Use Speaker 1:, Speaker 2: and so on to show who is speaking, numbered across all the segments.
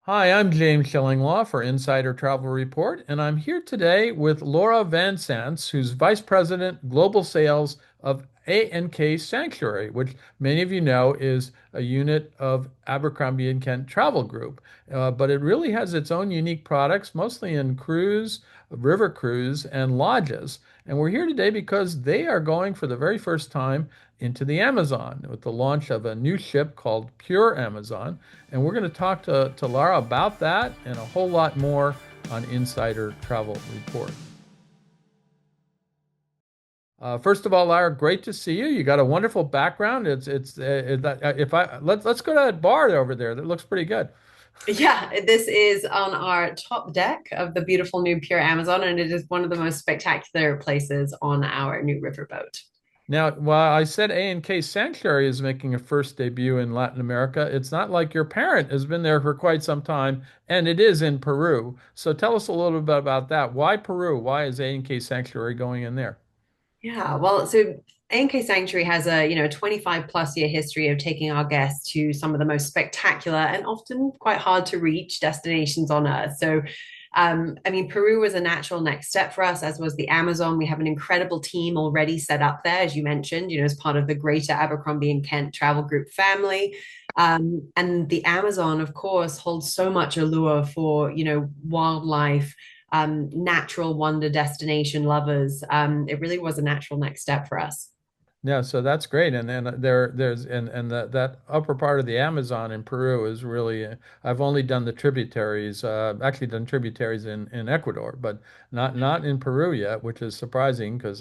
Speaker 1: Hi, I'm James Shillinglaw for Insider Travel Report, and I'm here today with Laura Van Sants, who's Vice President Global Sales of A&K Sanctuary, which many of you know is a unit of Abercrombie and Kent Travel Group. But it really has its own unique products, mostly in cruise, river cruise, and lodges. And we're here today because they are going for the very first time into the Amazon with the launch of a new ship called Pure Amazon. And we're going to talk to Lara about that and a whole lot more on Insider Travel Report. First of all, Lara, great to see you. You got a wonderful background. If I let's go to that bar over there. That looks pretty good.
Speaker 2: Yeah, this is on our top deck of the beautiful new Pure Amazon, and it is one of the most spectacular places on our new riverboat.
Speaker 1: Now, while I said A&K Sanctuary is making a first debut in Latin America, it's not like your parent has been there for quite some time, and it is in Peru. So tell us a little bit about that. Why Peru? Why is A&K Sanctuary going in there?
Speaker 2: Yeah, well, so A&K Sanctuary has a 25 plus year history of taking our guests to some of the most spectacular and often quite hard to reach destinations on Earth. So I mean, Peru was a natural next step for us, as was the Amazon. We have an incredible team already set up there, as you mentioned, as part of the greater Abercrombie and Kent Travel Group family. And the Amazon, of course, holds so much allure for, wildlife, natural wonder destination lovers. It really was a natural next step for us.
Speaker 1: Yeah, so that's great, and then there's and that upper part of the Amazon in Peru is really. I've only done the tributaries, actually done tributaries in Ecuador, but not in Peru yet, which is surprising because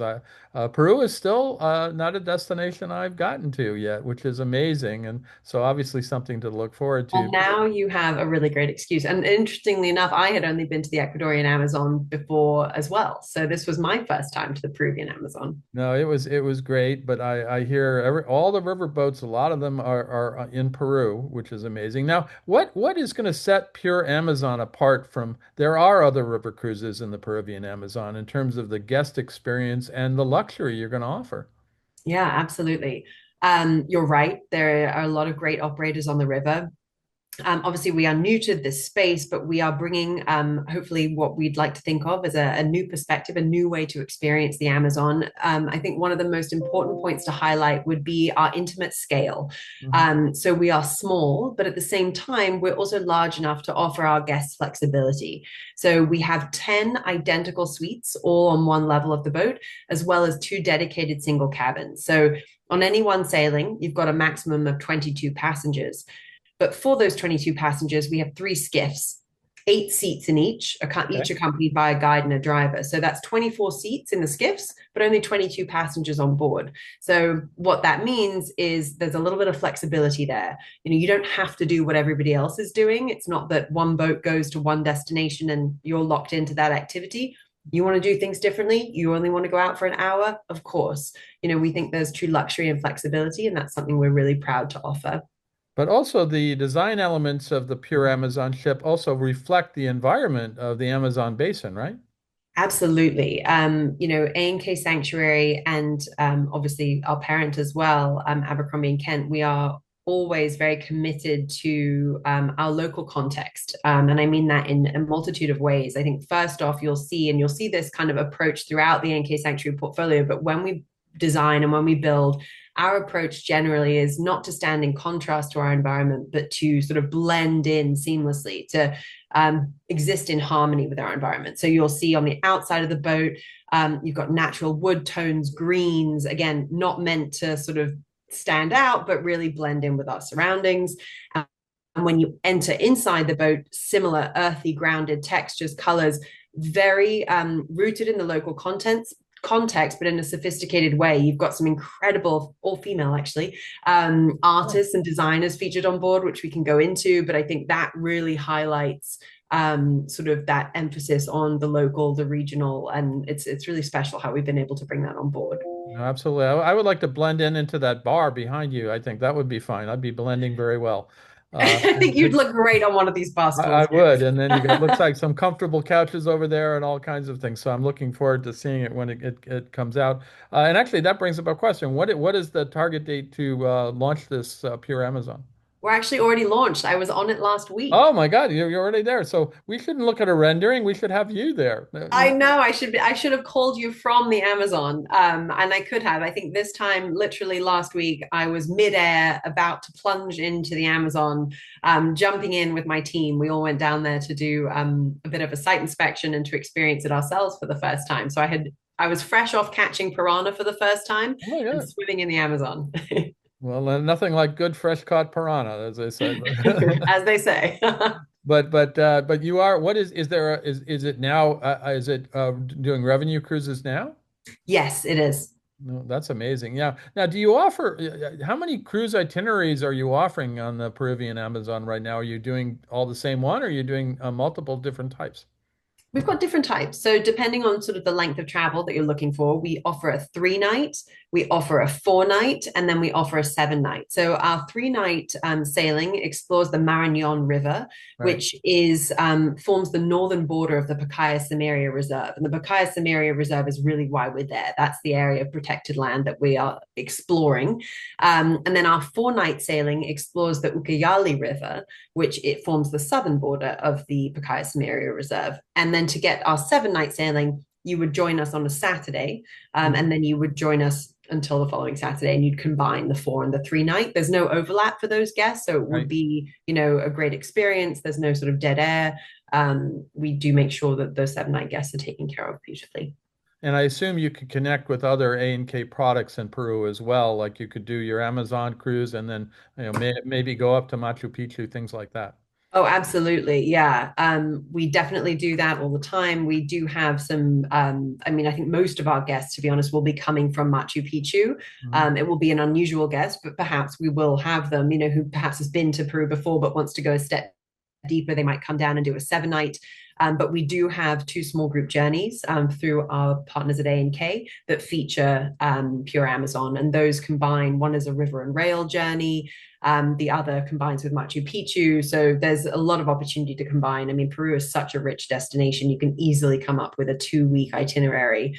Speaker 1: Peru is still not a destination I've gotten to yet, which is amazing, and so obviously something to look forward
Speaker 2: Well,
Speaker 1: to.
Speaker 2: now you have a really great excuse. And interestingly enough, I had only been to the Ecuadorian Amazon before as well. So this was my first time to the Peruvian Amazon.
Speaker 1: No, it was great, but I hear all the river boats, a lot of them are in Peru, which is amazing. Now, what is going to set Pure Amazon apart from there are other river cruises in the Peruvian Amazon in terms of the guest experience and the luxury you're going to offer?
Speaker 2: Yeah, absolutely. You're right. There are a lot of great operators on the river. Obviously, we are new to this space, but we are bringing, hopefully, what we'd like to think of as a new perspective, a new way to experience the Amazon. I think one of the most important points to highlight would be our intimate scale.
Speaker 1: Mhm.
Speaker 2: So we are small, but at the same time, we're also large enough to offer our guests flexibility. So we have 10 identical suites all on one level of the boat, as well as two dedicated single cabins. So on any one sailing, you've got a maximum of 22 passengers. But for those 22 passengers, we have three skiffs, 8 seats in each
Speaker 1: Okay.
Speaker 2: accompanied by a guide and a driver. So that's 24 seats in the skiffs, but only 22 passengers on board. So what that means is there's a little bit of flexibility there. You don't have to do what everybody else is doing. It's not that one boat goes to one destination and you're locked into that activity. You want to do things differently. You only want to go out for an hour. Of course, we think there's true luxury and flexibility, and that's something we're really proud to offer.
Speaker 1: But also the design elements of the Pure Amazon ship also reflect the environment of the Amazon basin, right?
Speaker 2: Absolutely. A&K Sanctuary and obviously our parent as well, Abercrombie and Kent, we are always very committed to our local context. And I mean that in a multitude of ways. I think first off, you'll see this kind of approach throughout the A&K Sanctuary portfolio, but when we design and when we build, our approach generally is not to stand in contrast to our environment, but to sort of blend in seamlessly, to exist in harmony with our environment. So you'll see on the outside of the boat, you've got natural wood tones, greens, again, not meant to sort of stand out, but really blend in with our surroundings. And when you enter inside the boat, similar earthy, grounded textures, colors, very rooted in the local context, but in a sophisticated way. You've got some incredible, all female actually, artists and designers featured on board, which we can go into. But I think that really highlights sort of that emphasis on the local, the regional, and it's really special how we've been able to bring that on board.
Speaker 1: No, absolutely. I would like to blend in into that bar behind you. I think that would be fine. I'd be blending very well.
Speaker 2: I think you'd
Speaker 1: And
Speaker 2: look great on one of these bar
Speaker 1: I
Speaker 2: stools,
Speaker 1: would. And then you got looks
Speaker 2: James.
Speaker 1: like some comfortable couches over there and all kinds of things. So I'm looking forward to seeing it when it comes out. And actually, that brings up a question. What is the target date to launch this Pure Amazon?
Speaker 2: We're actually already launched. I was on it last
Speaker 1: Oh
Speaker 2: week.
Speaker 1: my God, you're already there. So we shouldn't look at a rendering. We should have you there.
Speaker 2: I know I should have called you from the Amazon. And I could have. I think this time, literally last week, I was midair about to plunge into the Amazon, jumping in with my team. We all went down there to do a bit of a site inspection and to experience it ourselves for the first time. So I was fresh off catching piranha for the first time
Speaker 1: Oh my
Speaker 2: and
Speaker 1: God.
Speaker 2: swimming in the Amazon,
Speaker 1: Well, nothing like good fresh caught piranha, as they say.
Speaker 2: as they say.
Speaker 1: But you are. What is there? Is it now? Is it doing revenue cruises now?
Speaker 2: Yes, it is.
Speaker 1: No, that's amazing. Yeah. Now, do you offer? How many cruise itineraries are you offering on the Peruvian Amazon right now? Are you doing all the same one, or are you doing multiple different types?
Speaker 2: We've got different types. So, depending on sort of the length of travel that you're looking for, we offer a 3 night, we offer a 4 night, and then we offer a 7 night. So, our 3 night sailing explores the Marañón River,
Speaker 1: Right.
Speaker 2: which is forms the northern border of the Pacaya Samiria Reserve. And the Pacaya Samiria Reserve is really why we're there. That's the area of protected land that we are exploring. And then our 4 night sailing explores the Ucayali River, which it forms the southern border of the Pacaya Samiria Reserve. And then to get our 7 night sailing, you would join us on a Saturday,
Speaker 1: Mhm.
Speaker 2: and then you would join us until the following Saturday, and you'd combine the 4 and the 3 night. There's no overlap for those guests, so it would
Speaker 1: Right.
Speaker 2: be, a great experience. There's no sort of dead air. We do make sure that those 7 night guests are taken care of beautifully.
Speaker 1: And I assume you could connect with other A&K products in Peru as well. Like you could do your Amazon cruise and then maybe go up to Machu Picchu, things like that.
Speaker 2: Oh, absolutely. Yeah. We definitely do that all the time. We do have some, I mean, I think most of our guests, to be honest, will be coming from Machu Picchu.
Speaker 1: Mhm.
Speaker 2: It will be an unusual guest, but perhaps we will have them, who perhaps has been to Peru before but wants to go a step deeper. They might come down and do a 7 night. But we do have two small group journeys through our partners at A&K that feature pure Amazon. And those combine, one is a river and rail journey, the other combines with Machu Picchu. So there's a lot of opportunity to combine. I mean, Peru is such a rich destination. You can easily come up with a 2 week itinerary,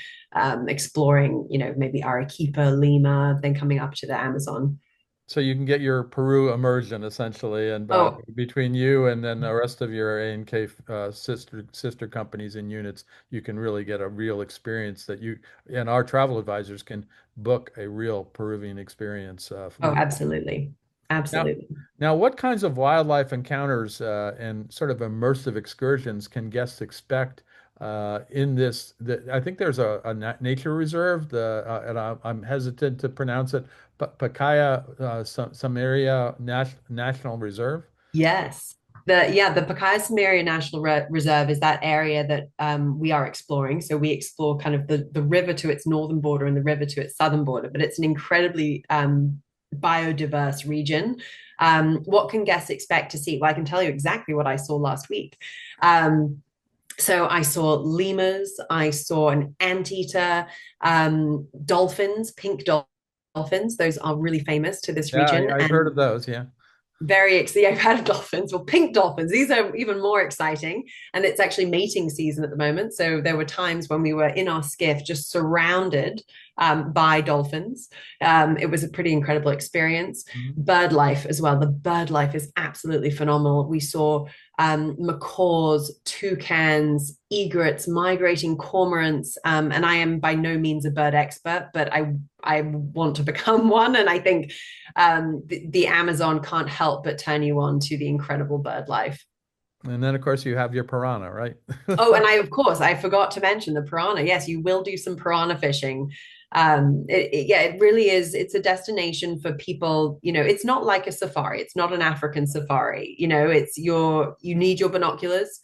Speaker 2: exploring, maybe Arequipa, Lima, then coming up to the Amazon.
Speaker 1: So you can get your Peru immersion essentially, and
Speaker 2: Oh,
Speaker 1: between you and then the rest of your A&K sister companies and units, you can really get a real experience that you and our travel advisors can book a real Peruvian experience
Speaker 2: oh,
Speaker 1: with.
Speaker 2: absolutely.
Speaker 1: Now,
Speaker 2: Absolutely.
Speaker 1: now, what kinds of wildlife encounters and sort of immersive excursions can guests expect in this? I think there's a nature reserve, and I'm hesitant to pronounce it, but Pacaya Samaria National Reserve.
Speaker 2: Yes. The Pacaya Samiria National Reserve is that area that we are exploring. So we explore kind of the river to its northern border and the river to its southern border, but it's an incredibly biodiverse region. What can guests expect to see? Well, I can tell you exactly what I saw last week. So I saw lemurs, I saw an anteater, dolphins, pink dolphins. Those are really famous to this
Speaker 1: Yeah,
Speaker 2: region.
Speaker 1: I've heard of
Speaker 2: And
Speaker 1: those. Yeah.
Speaker 2: very exciting. I've had dolphins, well, pink dolphins. These are even more exciting. And it's actually mating season at the moment. So there were times when we were in our skiff just surrounded by dolphins. It was a pretty incredible experience.
Speaker 1: Mhm.
Speaker 2: Bird life as well. The bird life is absolutely phenomenal. We saw macaws, toucans, egrets, migrating cormorants. And I am by no means a bird expert, but I want to become one. And I think the Amazon can't help but turn you on to the incredible bird life.
Speaker 1: And then, of course, you have your piranha, right?
Speaker 2: Oh, and of course, I forgot to mention the piranha. Yes, you will do some piranha fishing. Yeah, it really is. It's a destination for people. It's not like a safari. It's not an African safari. You need your binoculars.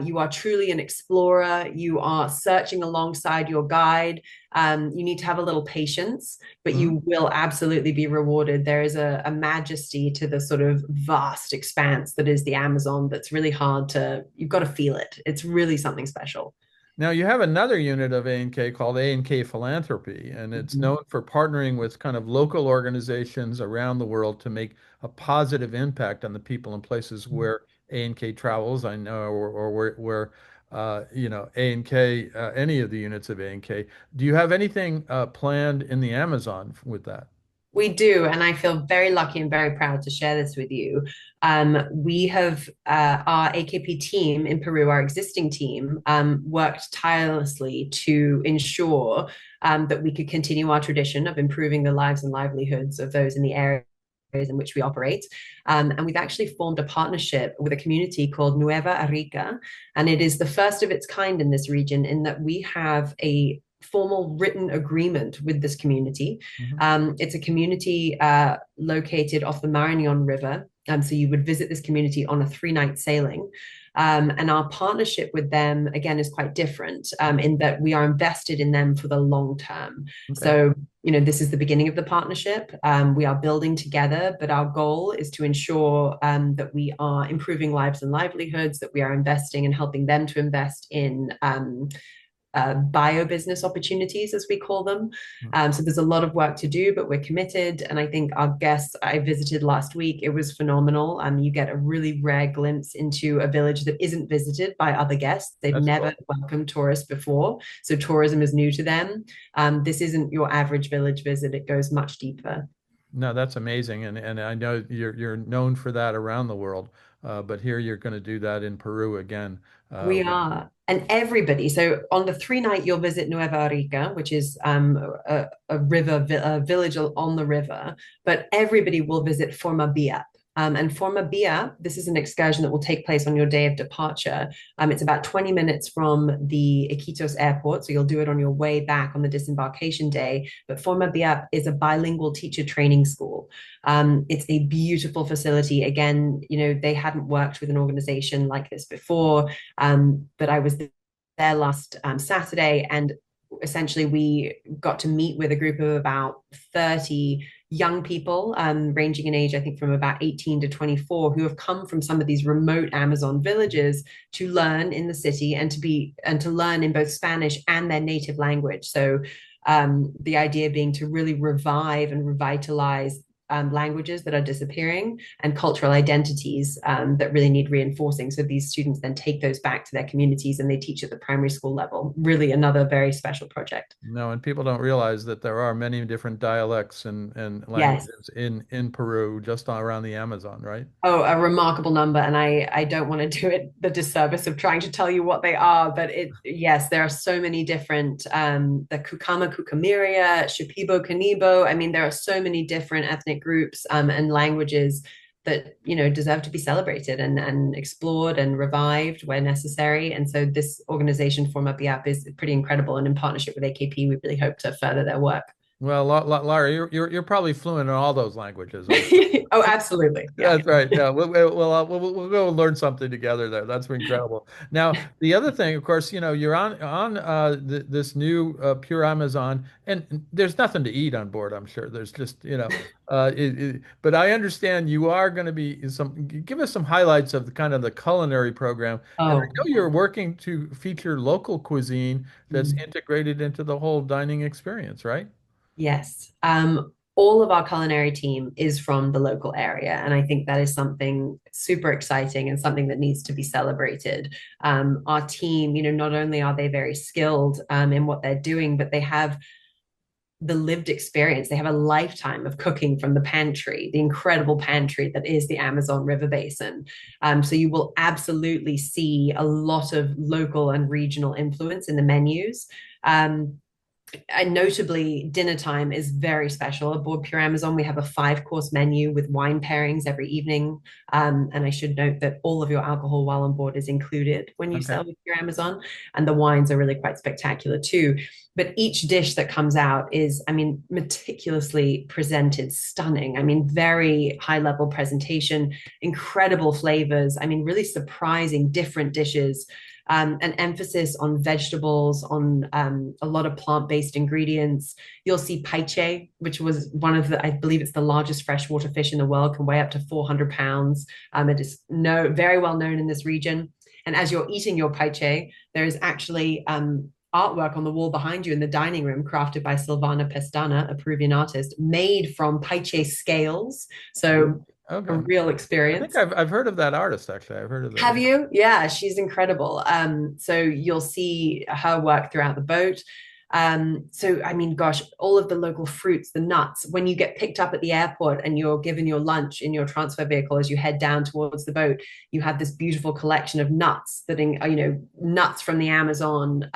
Speaker 2: You are truly an explorer. You are searching alongside your guide. You need to have a little patience, but
Speaker 1: Mhm.
Speaker 2: you will absolutely be rewarded. There is a majesty to the sort of vast expanse that is the Amazon that's really hard you've got to feel it. It's really something special.
Speaker 1: Now you have another unit of A&K called A&K Philanthropy, and it's
Speaker 2: Mhm.
Speaker 1: known for partnering with kind of local organizations around the world to make a positive impact on the people and places where A&K travels. I know, or where A&K, any of the units of A&K. Do you have anything planned in the Amazon with that?
Speaker 2: We do, and I feel very lucky and very proud to share this with you. We have our AKP team in Peru, our existing team, worked tirelessly to ensure that we could continue our tradition of improving the lives and livelihoods of those in the areas in which we operate. And we've actually formed a partnership with a community called Nueva Arica, and it is the first of its kind in this region in that we have a formal written agreement with this community.
Speaker 1: Mhm.
Speaker 2: It's a community located off the Marañón River. So you would visit this community on a 3-night sailing. And our partnership with them, again, is quite different in that we are invested in them for the long term.
Speaker 1: Okay.
Speaker 2: So, this is the beginning of the partnership. We are building together, but our goal is to ensure that we are improving lives and livelihoods, that we are investing and helping them to invest in bio business opportunities, as we call them. So there's a lot of work to do, but we're committed. And I think our guests I visited last week, it was phenomenal. You get a really rare glimpse into a village that isn't visited by other guests. They've
Speaker 1: That's
Speaker 2: never
Speaker 1: cool.
Speaker 2: welcomed tourists before. So tourism is new to them. This isn't your average village visit, it goes much deeper.
Speaker 1: No, that's amazing, and I know you're known for that around the world, but here you're going to do that in Peru again.
Speaker 2: We
Speaker 1: With,
Speaker 2: are. And everybody, so on the 3-night, you'll visit Nueva Rica, which is a river, a village on the river, but everybody will visit Forma Via. And Forma Via, this is an excursion that will take place on your day of departure. It's about 20 minutes from the Iquitos airport, so you'll do it on your way back on the disembarkation day. But Forma Via is a bilingual teacher training school. It's a beautiful facility. Again, they hadn't worked with an organization like this before. But I was there last Saturday, and essentially we got to meet with a group of about 30 young people, ranging in age, I think, from about 18 to 24, who have come from some of these remote Amazon villages to learn in the city and to learn in both Spanish and their native language. So the idea being to really revive and revitalize languages that are disappearing and cultural identities that really need reinforcing. So these students then take those back to their communities and they teach at the primary school level. Really, another very special project.
Speaker 1: no, and people don't realize that there are many different dialects and
Speaker 2: Yes.
Speaker 1: languages in Peru, just around the Amazon, right?
Speaker 2: Oh, a remarkable number. And I don't want to do it the disservice of trying to tell you what they are, but yes, there are so many different, the Kukama Kukamiria, Shipibo Kanibo. I mean, there are so many different ethnic groups and languages that, deserve to be celebrated and explored and revived where necessary. And so this organization, Forma Biap, is pretty incredible. And in partnership with AKP, we really hope to further their work.
Speaker 1: Well, Lara, you're probably fluent in all those languages, I'm sure.
Speaker 2: Oh, absolutely. Yeah.
Speaker 1: That's right. Yeah, we'll go learn something together there. That's incredible. Now, the other thing, of course, you're on this new Pure Amazon, and there's nothing to eat on board. I'm sure there's just but I understand you are going to be give us some highlights of the kind of the culinary program, and I
Speaker 2: Oh.
Speaker 1: know you're working to feature local cuisine that's
Speaker 2: Mm.
Speaker 1: integrated into the whole dining experience, right?
Speaker 2: Yes. All of our culinary team is from the local area. And I think that is something super exciting and something that needs to be celebrated. Our team, not only are they very skilled in what they're doing, but they have the lived experience. They have a lifetime of cooking from the pantry, the incredible pantry that is the Amazon River Basin. So you will absolutely see a lot of local and regional influence in the menus. And notably, dinner time is very special. Aboard Pure Amazon, we have a 5-course menu with wine pairings every evening. And I should note that all of your alcohol while on board is included when you
Speaker 1: Okay.
Speaker 2: sail with Pure Amazon. And the wines are really quite spectacular too. But each dish that comes out is, I mean, meticulously presented, stunning. I mean, very high level presentation, incredible flavors. I mean, really surprising, different dishes, an emphasis on vegetables, on a lot of plant-based ingredients. You'll see paiche, which was one of the, I believe it's the largest freshwater fish in the world, can weigh up to 400 pounds. It is very well known in this region. And as you're eating your paiche, there is actually artwork on the wall behind you in the dining room crafted by Silvana Pestana, a Peruvian artist, made from paiche scales.
Speaker 1: Really?
Speaker 2: So a
Speaker 1: Okay.
Speaker 2: real
Speaker 1: I think
Speaker 2: experience.
Speaker 1: I've heard of that artist actually. I've heard of that.
Speaker 2: Have
Speaker 1: Yeah.
Speaker 2: you? Yeah, she's incredible. So you'll see her work throughout the boat. So, I mean, gosh, all of the local fruits, the nuts, when you get picked up at the airport and you're given your lunch in your transfer vehicle as you head down towards the boat, you have this beautiful collection of nuts that, nuts from the Amazon.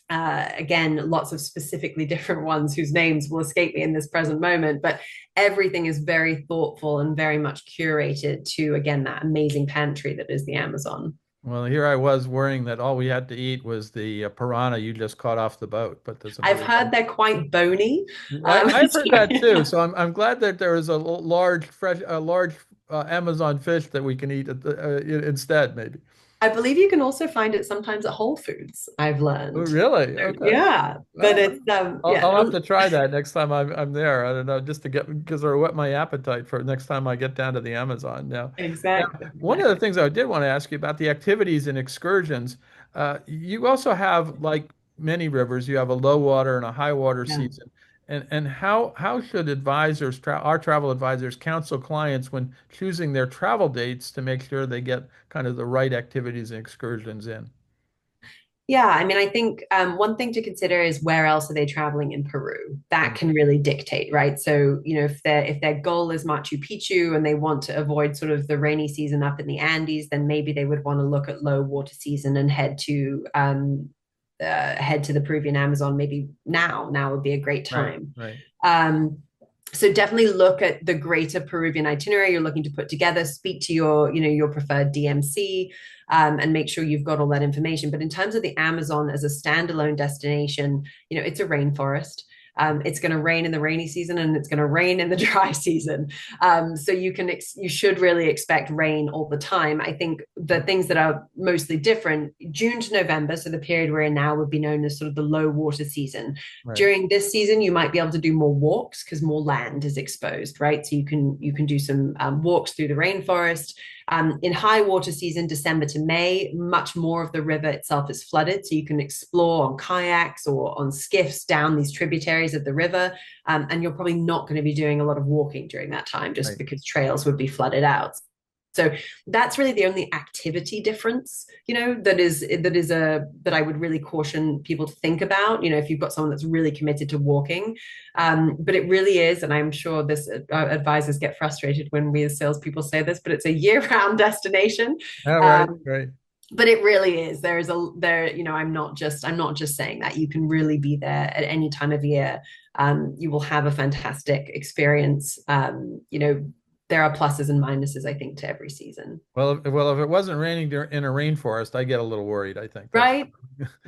Speaker 2: Again, lots of specifically different ones whose names will escape me in this present moment, but everything is very thoughtful and very much curated to, again, that amazing pantry that is the Amazon.
Speaker 1: Well, here I was worrying that all we had to eat was the piranha you just caught off the boat, but there's
Speaker 2: I've
Speaker 1: another
Speaker 2: heard
Speaker 1: one.
Speaker 2: they're quite bony.
Speaker 1: I've heard
Speaker 2: So
Speaker 1: that too, so I'm glad that there is a large fresh a large Amazon fish that we can eat instead, maybe.
Speaker 2: I believe you can also find it sometimes at Whole Foods, I've
Speaker 1: Oh,
Speaker 2: learned.
Speaker 1: really?
Speaker 2: So,
Speaker 1: Okay.
Speaker 2: yeah, but
Speaker 1: Well,
Speaker 2: it's
Speaker 1: I'll have to try that next time I'm there. I don't know, just to get because it'll whet my appetite for next time I get down to the Amazon. Now,
Speaker 2: exactly,
Speaker 1: one of the
Speaker 2: exactly.
Speaker 1: things I did want to ask you about the activities and excursions. You also have, like many rivers, you have a low water and a high water
Speaker 2: Yeah.
Speaker 1: season. And how should our travel advisors counsel clients when choosing their travel dates to make sure they get kind of the right activities and excursions in?
Speaker 2: Yeah, I mean, I think one thing to consider is where else are they traveling in Peru? That
Speaker 1: Right,
Speaker 2: can really dictate, right? So, if their goal is Machu Picchu and they want to avoid sort of the rainy season up in the Andes, then maybe they would want to look at low water season and head to the Peruvian Amazon. Maybe now. Now would be a great
Speaker 1: right,
Speaker 2: time.
Speaker 1: right.
Speaker 2: Um, so definitely look at the greater Peruvian itinerary you're looking to put together. Speak to your preferred DMC, and make sure you've got all that information. But in terms of the Amazon as a standalone destination, it's a rainforest. It's going to rain in the rainy season and it's going to rain in the dry season. So you should really expect rain all the time. I think the things that are mostly different, June to November, so the period we're in now would be known as sort of the low water season.
Speaker 1: Right.
Speaker 2: During this season, you might be able to do more walks because more land is exposed, right? So you can do some walks through the rainforest. In high water season, December to May, much more of the river itself is flooded. So you can explore on kayaks or on skiffs down these tributaries of the river. And you're probably not going to be doing a lot of walking during that time just
Speaker 1: Right.
Speaker 2: because trails would be flooded out. So that's really the only activity difference, that I would really caution people to think about. If you've got someone that's really committed to walking, but it really is, and I'm sure this advisors get frustrated when we as salespeople say this, but it's a year-round destination.
Speaker 1: All right,
Speaker 2: Um,
Speaker 1: right.
Speaker 2: but it really is. I'm not just saying that. You can really be there at any time of year. You will have a fantastic experience. There are pluses and minuses, I think, to every season.
Speaker 1: Well, if it wasn't raining in a rainforest, I get a little worried, I think. That's
Speaker 2: Right?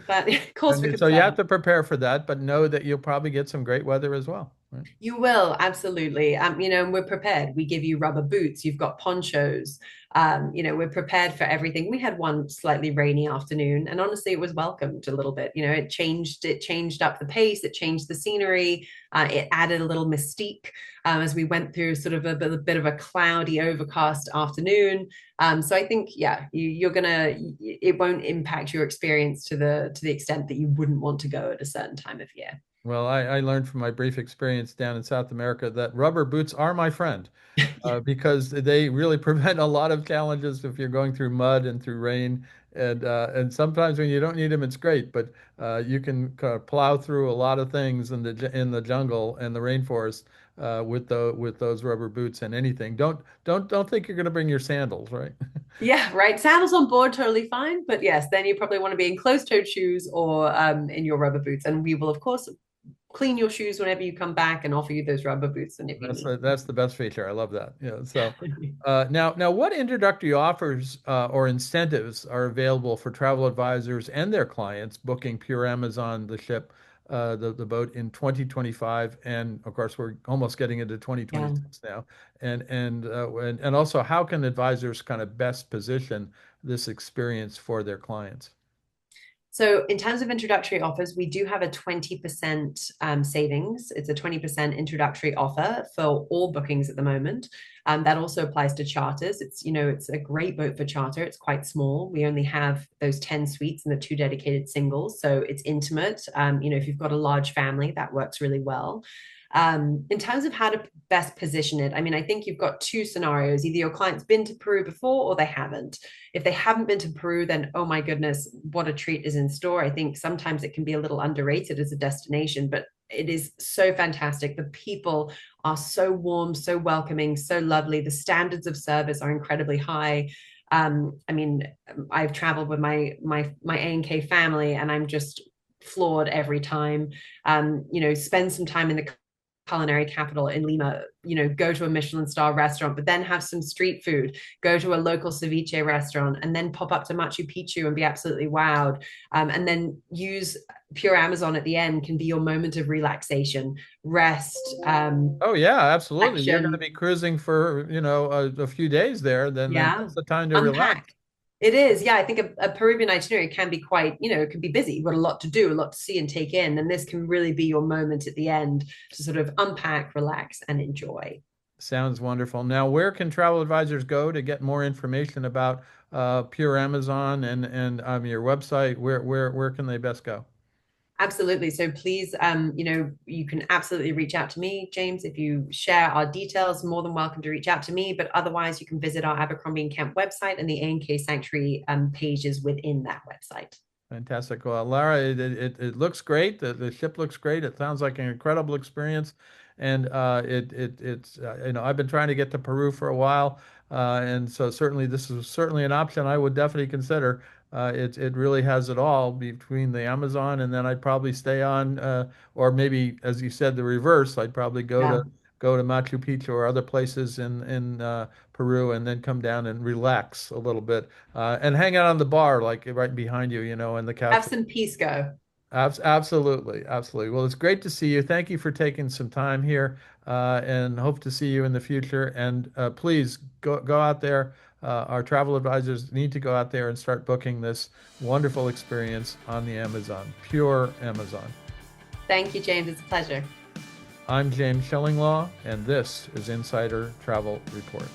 Speaker 2: That calls for
Speaker 1: and so you have
Speaker 2: concern.
Speaker 1: to prepare for that, but know that you'll probably get some great weather as well. Right?
Speaker 2: You will, absolutely. And we're prepared. We give you rubber boots, you've got ponchos. We're prepared for everything. We had one slightly rainy afternoon, and honestly, it was welcomed a little bit. It changed up the pace, it changed the scenery, it added a little mystique as we went through sort of a bit of a cloudy, overcast afternoon. So I think, yeah, it won't impact your experience to the extent that you wouldn't want to go at a certain time of year.
Speaker 1: Well, I learned from my brief experience down in South America that rubber boots are my friend because they really prevent a lot of challenges if you're going through mud and through rain. And sometimes when you don't need them, it's great, but you can plow through a lot of things in the jungle and the rainforest with those rubber boots and anything. Don't think you're going to bring your sandals, right?
Speaker 2: Yeah, right. Sandals on board, totally fine. But yes, then you probably want to be in closed-toed shoes or in your rubber boots. And we will, of course, clean your shoes whenever you come back and offer you those rubber boots and if you need
Speaker 1: That's the best feature. I love that. Yeah. So now what introductory offers or incentives are available for travel advisors and their clients booking Pure Amazon, the ship, the boat in 2025, and of course we're almost getting into
Speaker 2: Yeah.
Speaker 1: 2026 now. And also how can advisors kind of best position this experience for their clients?
Speaker 2: So, in terms of introductory offers, we do have a 20% savings. It's a 20% introductory offer for all bookings at the moment. That also applies to charters. It's a great boat for charter. It's quite small. We only have those 10 suites and the two dedicated singles. So it's intimate. If you've got a large family, that works really well. In terms of how to best position it, I mean, I think you've got two scenarios. Either your client's been to Peru before or they haven't. If they haven't been to Peru, then oh my goodness, what a treat is in store. I think sometimes it can be a little underrated as a destination, but it is so fantastic. The people are so warm, so welcoming, so lovely. The standards of service are incredibly high. I mean, I've traveled with my A&K family, and I'm just floored every time. Spend some time in the culinary capital in Lima, go to a Michelin star restaurant, but then have some street food, go to a local ceviche restaurant, and then pop up to Machu Picchu and be absolutely wowed. And then use pure Amazon at the end can be your moment of relaxation, rest,
Speaker 1: Oh yeah, absolutely. You're going to
Speaker 2: action.
Speaker 1: be cruising for, a few days there, then
Speaker 2: Yeah.
Speaker 1: that's the time to relax.
Speaker 2: Unpack. It is. Yeah. I think a Peruvian itinerary can be quite, it can be busy. You've got a lot to do, a lot to see and take in. And this can really be your moment at the end to sort of unpack, relax, and enjoy.
Speaker 1: Sounds wonderful. Now, where can travel advisors go to get more information about Pure Amazon and your website? Where can they best go?
Speaker 2: Absolutely. So please, you can absolutely reach out to me, James. If you share our details, more than welcome to reach out to me. But otherwise, you can visit our Abercrombie and Kemp website and the A&K Sanctuary pages within that website.
Speaker 1: Fantastic. Well, Lara, it looks great. The ship looks great. It sounds like an incredible experience. And it's I've been trying to get to Peru for a while, and so certainly this is certainly an option I would definitely consider. It really has it all between the Amazon, and then I'd probably stay on, or maybe as you said, the reverse. I'd probably
Speaker 2: Yeah.
Speaker 1: go to Machu Picchu or other places in Peru, and then come down and relax a little bit and hang out on the bar, like right behind you, and the
Speaker 2: Have
Speaker 1: couch.
Speaker 2: some peace go.
Speaker 1: Absolutely, absolutely. Well, it's great to see you. Thank you for taking some time here, and hope to see you in the future. And please go out there. Our travel advisors need to go out there and start booking this wonderful experience on the Amazon, pure Amazon.
Speaker 2: Thank you, James. It's a pleasure.
Speaker 1: I'm James Shillinglaw, and this is Insider Travel Report.